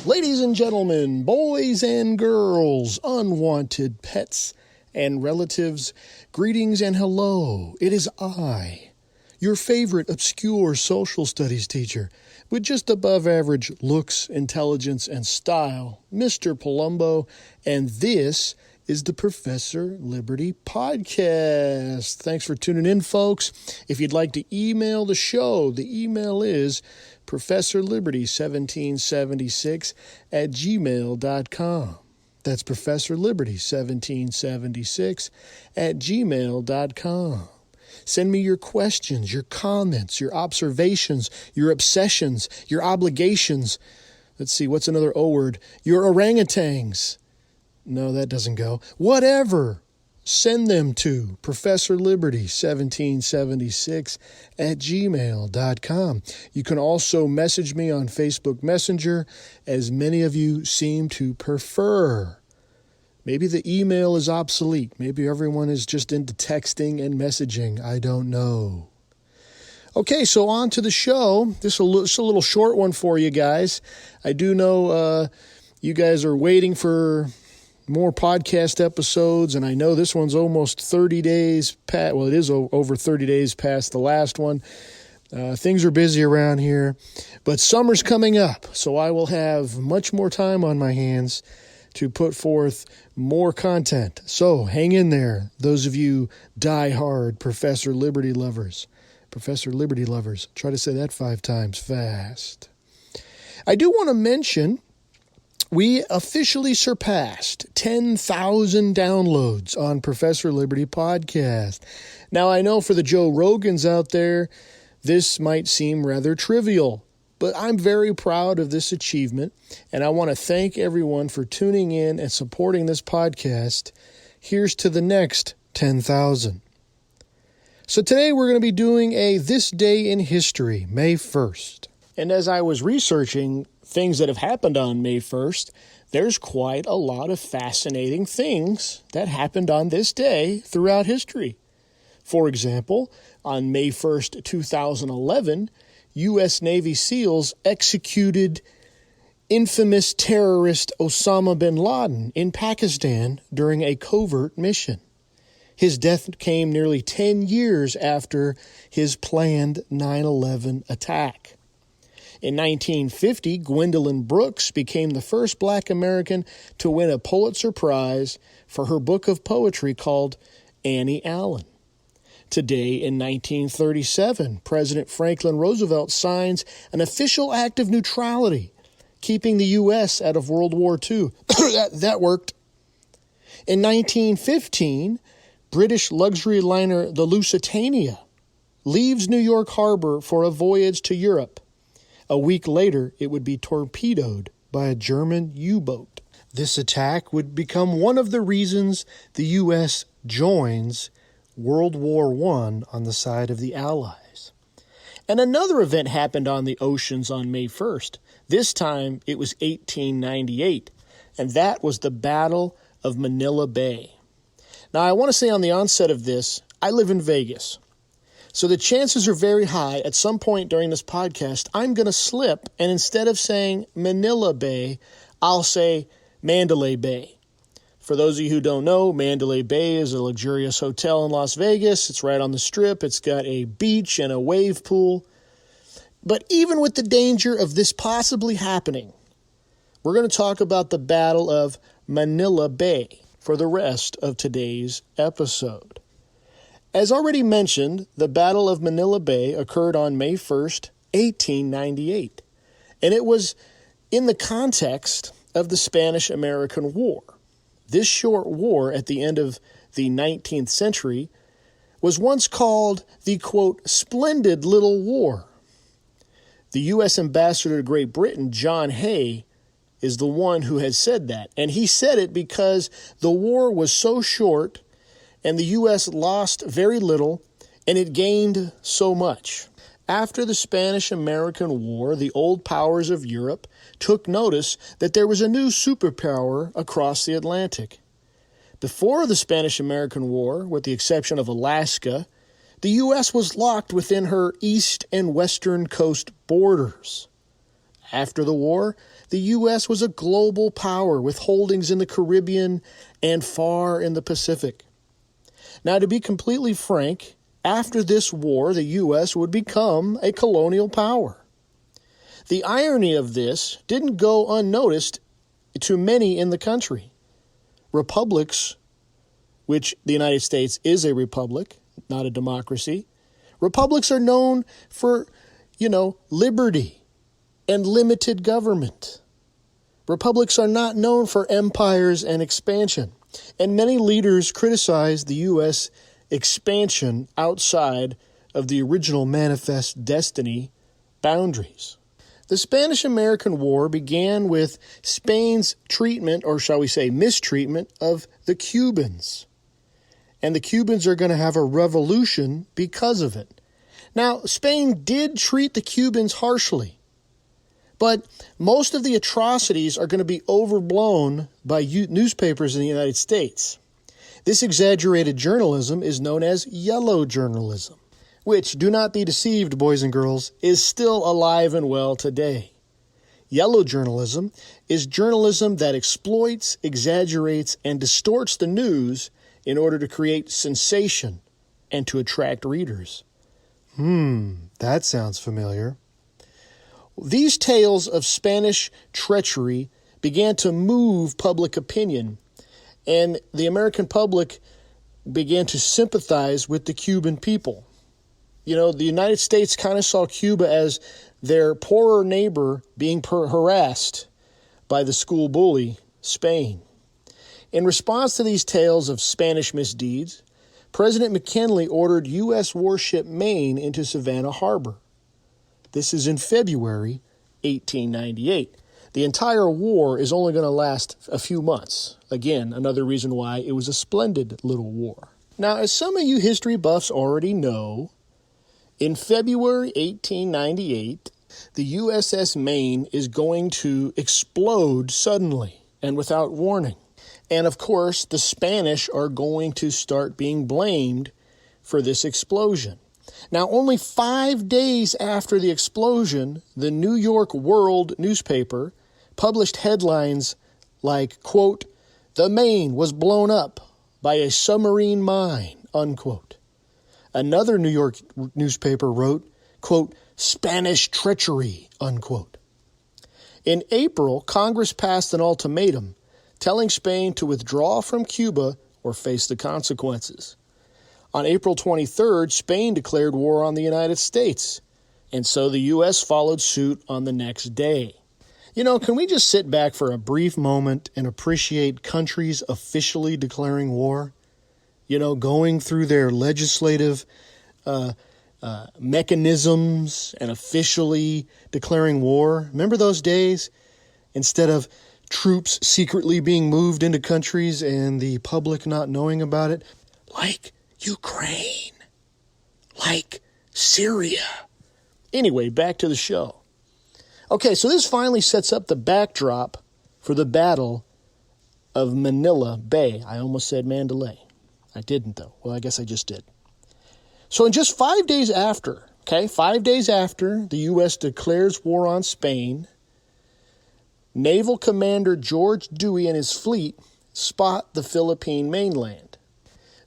Ladies and gentlemen, boys and girls, unwanted pets and relatives, greetings and hello. It is I, your favorite obscure social studies teacher, with just above average looks, intelligence, and style, Mr. Palumbo, and this is the Professor Liberty Podcast. Thanks for tuning in, folks. If you'd like to email the show, the email is ProfessorLiberty1776@gmail.com. That's ProfessorLiberty1776@gmail.com. Send me your questions, your comments, your observations, your obsessions, your obligations. Let's see, what's another O word? Your orangutans. No, that doesn't go. Whatever. Send them to ProfessorLiberty1776@gmail.com. You can also message me on Facebook Messenger, as many of you seem to prefer. Maybe the email is obsolete. Maybe everyone is just into texting and messaging. I don't know. Okay, so on to the show. This is a little short one for you guys. I do know you guys are waiting for more podcast episodes, and I know this one's almost 30 days past. Well, it is over 30 days past the last one. Things are busy around here, but summer's coming up, so I will have much more time on my hands to put forth more content. So hang in there, those of you die-hard Professor Liberty lovers. Professor Liberty lovers. Try to say that 5 times fast. I do want to mention we officially surpassed 10,000 downloads on Professor Liberty Podcast. Now, I know for the Joe Rogans out there, this might seem rather trivial, but I'm very proud of this achievement, and I want to thank everyone for tuning in and supporting this podcast. Here's to the next 10,000. So today we're going to be doing a This Day in History, May 1st. And as I was researching things that have happened on May 1st, there's quite a lot of fascinating things that happened on this day throughout history. For example, on May 1st, 2011, U.S. Navy SEALs executed infamous terrorist Osama bin Laden in Pakistan during a covert mission. His death came nearly 10 years after his planned 9/11 attack. In 1950, Gwendolyn Brooks became the first Black American to win a Pulitzer Prize for her book of poetry called Annie Allen. Today, in 1937, President Franklin Roosevelt signs an official act of neutrality, keeping the U.S. out of World War II. that worked. In 1915, British luxury liner the Lusitania leaves New York Harbor for a voyage to Europe. A week later, it would be torpedoed by a German U-boat. This attack would become one of the reasons the U.S. joins World War I on the side of the Allies. And another event happened on the oceans on May 1st. This time, it was 1898, and that was the Battle of Manila Bay. Now, I want to say on the onset of this, I live in Vegas. So the chances are very high at some point during this podcast, I'm going to slip, and instead of saying Manila Bay, I'll say Mandalay Bay. For those of you who don't know, Mandalay Bay is a luxurious hotel in Las Vegas. It's right on the Strip. It's got a beach and a wave pool. But even with the danger of this possibly happening, we're going to talk about the Battle of Manila Bay for the rest of today's episode. As already mentioned, the Battle of Manila Bay occurred on May 1st, 1898, and it was in the context of the Spanish-American War. This short war at the end of the 19th century was once called the, quote, Splendid Little War. The U.S. ambassador to Great Britain, John Hay, is the one who has said that, and he said it because the war was so short and the U.S. lost very little, and it gained so much. After the Spanish-American War, the old powers of Europe took notice that there was a new superpower across the Atlantic. Before the Spanish-American War, with the exception of Alaska, the U.S. was locked within her east and western coast borders. After the war, the U.S. was a global power with holdings in the Caribbean and far in the Pacific. Now, to be completely frank, after this war, the U.S. would become a colonial power. The irony of this didn't go unnoticed to many in the country. Republics, which the United States is a republic, not a democracy, republics are known for, liberty and limited government. Republics are not known for empires and expansion, and many leaders criticize the U.S. expansion outside of the original manifest destiny boundaries. The Spanish-American War began with Spain's treatment, or shall we say mistreatment, of the Cubans. And the Cubans are going to have a revolution because of it. Now, Spain did treat the Cubans harshly, but most of the atrocities are going to be overblown by newspapers in the United States. This exaggerated journalism is known as yellow journalism, which, do not be deceived, boys and girls, is still alive and well today. Yellow journalism is journalism that exploits, exaggerates, and distorts the news in order to create sensation and to attract readers. That sounds familiar. These tales of Spanish treachery began to move public opinion, and the American public began to sympathize with the Cuban people. The United States kind of saw Cuba as their poorer neighbor being harassed by the school bully, Spain. In response to these tales of Spanish misdeeds, President McKinley ordered U.S. warship Maine into Savannah Harbor. This is in February 1898. The entire war is only going to last a few months. Again, another reason why it was a splendid little war. Now, as some of you history buffs already know, in February 1898, the USS Maine is going to explode suddenly and without warning. And of course, the Spanish are going to start being blamed for this explosion. Now, only 5 days after the explosion, the New York World newspaper published headlines like, quote, "The Maine was blown up by a submarine mine," unquote. Another New York newspaper wrote, quote, "Spanish treachery," unquote. In April, Congress passed an ultimatum telling Spain to withdraw from Cuba or face the consequences. On April 23rd, Spain declared war on the United States, and so the U.S. followed suit on the next day. Can we just sit back for a brief moment and appreciate countries officially declaring war? Going through their legislative mechanisms and officially declaring war. Remember those days? Instead of troops secretly being moved into countries and the public not knowing about it, like Ukraine, like Syria. Anyway, back to the show. Okay, so this finally sets up the backdrop for the Battle of Manila Bay. I almost said Mandalay. I didn't, though. Well, I guess I just did. So in just 5 days after, 5 days after the U.S. declares war on Spain, Naval Commander George Dewey and his fleet spot the Philippine mainland.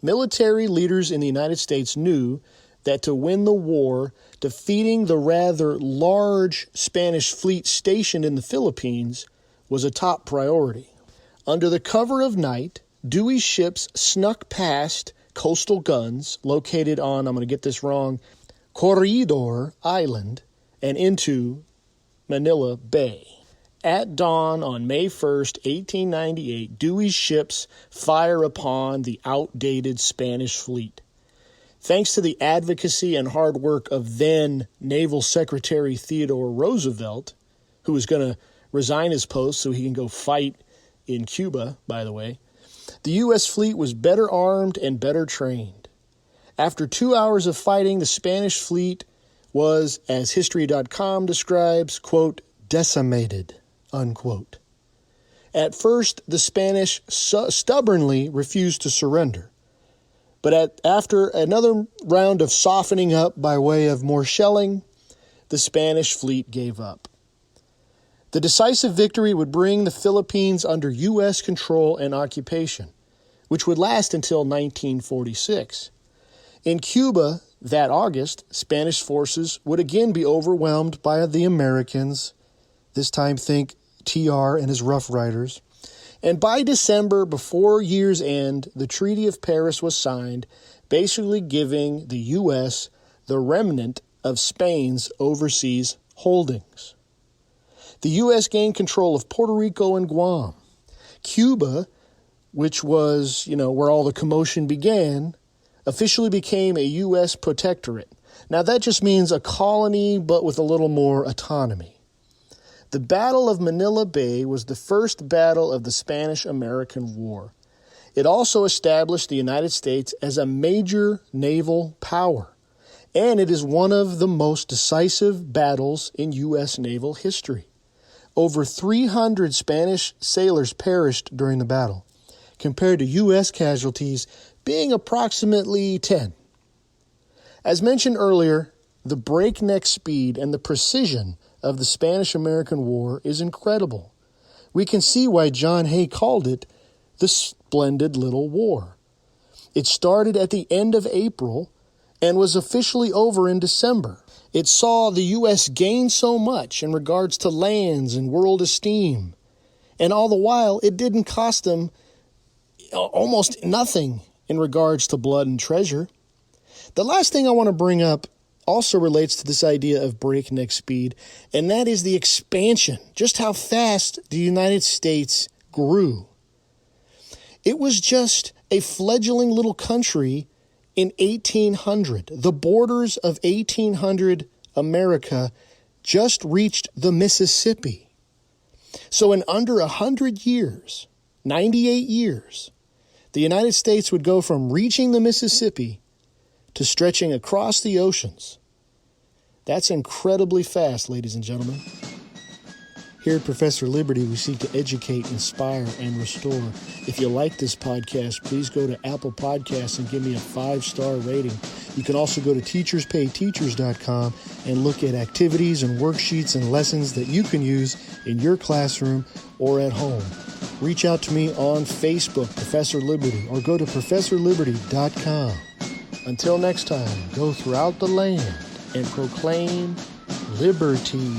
Military leaders in the United States knew that to win the war, defeating the rather large Spanish fleet stationed in the Philippines was a top priority. Under the cover of night, Dewey's ships snuck past coastal guns located on, I'm going to get this wrong, Corregidor Island and into Manila Bay. At dawn on May 1st, 1898, Dewey's ships fire upon the outdated Spanish fleet. Thanks to the advocacy and hard work of then Naval Secretary Theodore Roosevelt, who was going to resign his post so he can go fight in Cuba, by the way, the U.S. fleet was better armed and better trained. After 2 hours of fighting, the Spanish fleet was, as History.com describes, quote, decimated, unquote. At first, the Spanish stubbornly refused to surrender. But after another round of softening up by way of more shelling, the Spanish fleet gave up. The decisive victory would bring the Philippines under U.S. control and occupation, which would last until 1946. In Cuba, that August, Spanish forces would again be overwhelmed by the Americans. This time think TR and his Rough Riders. And by December, before year's end, the Treaty of Paris was signed, basically giving the U.S. the remnant of Spain's overseas holdings. The U.S. gained control of Puerto Rico and Guam. Cuba, which was, where all the commotion began, officially became a U.S. protectorate. Now, that just means a colony, but with a little more autonomy. The Battle of Manila Bay was the first battle of the Spanish-American War. It also established the United States as a major naval power, and it is one of the most decisive battles in U.S. naval history. Over 300 Spanish sailors perished during the battle, compared to U.S. casualties being approximately 10. As mentioned earlier, the breakneck speed and the precision of the Spanish-American War is incredible. We can see why John Hay called it the Splendid Little War. It started at the end of April and was officially over in December. It saw the U.S. gain so much in regards to lands and world esteem, and all the while it didn't cost them almost nothing in regards to blood and treasure. The last thing I want to bring up also relates to this idea of breakneck speed, and that is the expansion, just how fast the United States grew. It was just a fledgling little country in 1800. The borders of 1800 America just reached the Mississippi. So in under 100 years, 98 years, the United States would go from reaching the Mississippi to stretching across the oceans. That's incredibly fast, ladies and gentlemen. Here at Professor Liberty, we seek to educate, inspire, and restore. If you like this podcast, please go to Apple Podcasts and give me a 5-star rating. You can also go to teacherspayteachers.com and look at activities and worksheets and lessons that you can use in your classroom or at home. Reach out to me on Facebook, Professor Liberty, or go to professorliberty.com. Until next time, go throughout the land and proclaim liberty.